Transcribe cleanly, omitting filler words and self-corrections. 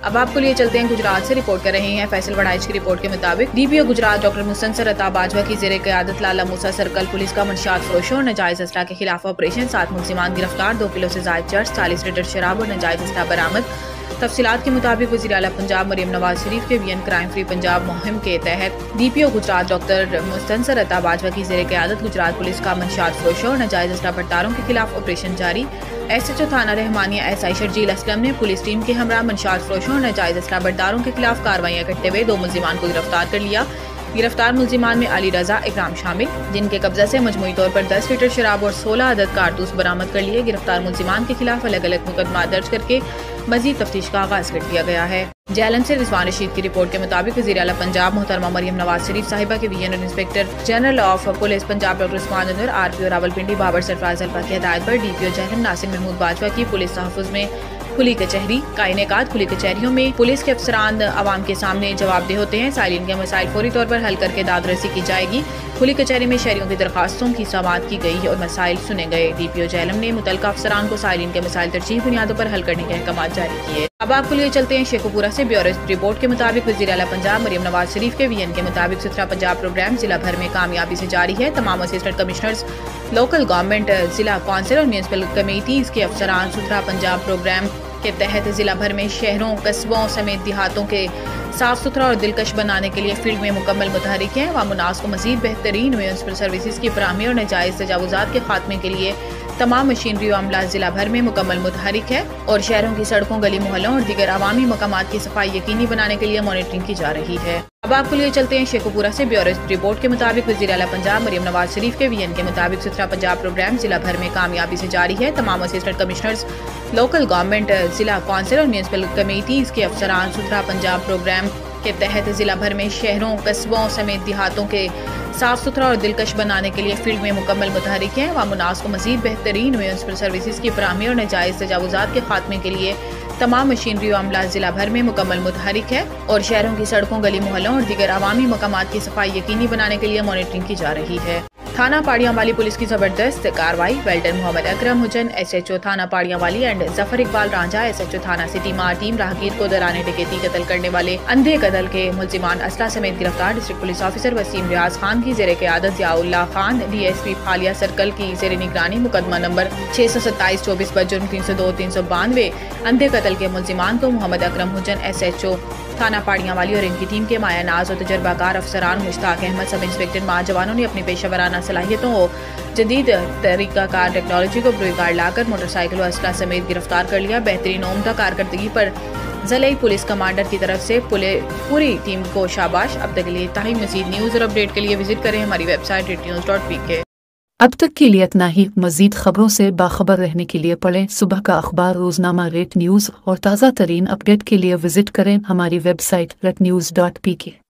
اب آپ کو لیے چلتے ہیں گجرات سے، رپورٹ کر رہے ہیں فیصل وڑائچ کی رپورٹ کے مطابق ڈی پی او گجرات ڈاکٹر مستنصر عطا باجوہ کی زیر قیادت لالا موسیٰ سرکل پولیس کا منشیات فروشوں اور ناجائز اسلحہ کے خلاف آپریشن، 7 ملزمان گرفتار، 2 کلو سے زائد چرس، 40 لیٹر شراب اور ناجائز اسلحہ برآمد۔ تفصیلات کے مطابق وزیر اعلیٰ پنجاب مریم نواز شریف کے وی این کرائم فری پنجاب مہم کے تحت ڈی پی او گجرات ڈاکٹر مستنصر عطا باجوہ کی زیر قیادت گجرات پولیس کا منشیات فروشوں اور ناجائز اسلحہ برداروں کے خلاف آپریشن جاری۔ ایس ایچ او تھانہ رحمانیہ ایس آئی شرجیل اسلم نے پولیس ٹیم کے ہمراہ منشیات فروشوں اور ناجائز اسلحہ برداروں کے خلاف کارروائیاں کرتے ہوئے 2 ملزمان کو گرفتار کر لیا۔ گرفتار ملزمان میں علی رضا اکرام شامل، جن کے قبضہ سے مجموعی طور پر 10 لیٹر شراب اور 16 عدد کارتوس برآمد کر لیے۔ گرفتار ملزمان کے خلاف الگ الگ مقدمات درج کر کے مزید تفتیش کا آغاز کر دیا گیا ہے۔ جیلن سے رضوان رشید کی رپورٹ کے مطابق وزیر اعلیٰ پنجاب محترمہ مریم نواز شریف صاحبہ کے وی این اور inspector general of police Punjab doctor Usman Anwar, R P O Rawalpindi Babar Sarfraz Alpa کی ہدایت پر D P O Jhelum Nasir Mahmood Bajwa کی پولیس تحفظ میں کھلی کچہری کا انعقاد۔ کھلی کچہریوں میں پولیس کے افسران عوام کے سامنے جواب دہ ہوتے ہیں، سائلین کے مسائل فوری طور پر حل کر کے داد رسی کی جائے گی۔ کھلی کچہری میں شہریوں کی درخواستوں کی سماعت کی گئی اور مسائل سنے گئے۔ ڈی پی او جیلم نے متعلقہ افسران کو سائلین کے مسائل ترجیحی بنیادوں پر حل کرنے کے احکامات جاری کیے۔ اب آپ کو لیے چلتے ہیں شیخوپورہ سے، بیورو رپورٹ کے مطابق وزیر اعلیٰ پنجاب مریم نواز شریف کے وی این کے مطابق ستھرا پنجاب پروگرام ضلع بھر میں کامیابی سے جاری ہے۔ تمام اسسٹنٹ کمشنرز، لوکل گورنمنٹ، ضلع کونسل اور میونسپل کمیٹیز کے افسران ستھرا پنجاب پروگرام کے تحت ضلع بھر میں شہروں، قصبوں سمیت دیہاتوں کے صاف ستھرا اور دلکش بنانے کے لیے فیلڈ میں مکمل متحرک ہیں۔ عوام الناس کو مزید بہترین میونسپل سروسز کی فراہمی اور ناجائز تجاوزات کے خاتمے کے لیے تمام مشینری و عملہ ضلع بھر میں مکمل متحرک ہے اور شہروں کی سڑکوں، گلی محلوں اور دیگر عوامی مقامات کی صفائی یقینی بنانے کے لیے مانیٹرنگ کی جا رہی ہے۔ اب آپ کو لیے چلتے ہیں شیخوپورہ سے، بیورو رپورٹ کے مطابق وزیر اعلیٰ پنجاب مریم نواز شریف کے وی این کے مطابق ستھرا پنجاب پروگرام ضلع بھر میں کامیابی سے جاری ہے۔ تمام اسسٹنٹ کمشنرز، لوکل گورنمنٹ، ضلع کونسل اور میونسپل کمیٹیز کے افسران ستھرا پنجاب پروگرام کے تحت ضلع بھر میں شہروں، قصبوں سمیت دیہاتوں کے صاف ستھرا اور دلکش بنانے کے لیے فیلڈ میں مکمل متحرک ہیں۔ عوام الناس کو مزید بہترین میونسپل سروسز کی فراہمی اور ناجائز تجاوزات کے خاتمے کے لیے تمام مشینری و عملہ ضلع بھر میں مکمل متحرک ہے اور شہروں کی سڑکوں، گلی محلوں اور دیگر عوامی مقامات کی صفائی یقینی بنانے کے لیے مانیٹرنگ کی جا رہی ہے۔ تھانہ پاڑیاں والی پولیس کی زبردست کارروائی، ویلڈر محمد اکرم حجن ایس ایچ او تھانہ پاڑیاں والی and Zafar Iqbal Ranjha S H O تھانہ سٹی مار ٹیم راہگیر کو دوران ڈکیتی قتل کرنے والے اندھے قتل کے ملزمان اسلحہ سمیت گرفتار۔ District police officer Waseem Riaz Khan کی زیر قیادت Ziaullah Khan D S P Phalia circle کی زیر نگرانی مقدمہ نمبر 627/24 302 392 اندھے قتل کے ملزمان کو محمد اکرم حجن ایس ایچ او تھانہ پاڑیاں والی اور ان کی ٹیم کے مایہ ناز اور تجربہ کار افسران مشتاق احمد سب انسپکٹر ماہ جوانوں نے اپنی پیشہ ورانہ صلاحیتوں اور جدید طریقہ کار ٹیکنالوجی کو بروئے کار لا کر موٹر سائیکل و اسلحہ سمیت گرفتار کر لیا۔ بہترین عمدہ کارکردگی پر ضلعی پولیس کمانڈر کی طرف سے پوری ٹیم کو شاباش۔ اب تک کے لیے اتنا ہی۔ مزید نیوز اور اپڈیٹ کے لیے وزٹ کریں ہماری ویب سائٹ rednews.pk۔ اب تک کے لیے اتنا ہی۔ مزید خبروں سے باخبر رہنے کے لیے پڑھیں صبح کا اخبار روزنامہ ریٹ نیوز اور تازہ ترین اپڈیٹ کے لیے وزٹ کریں ہماری ویب سائٹ rednews.pk۔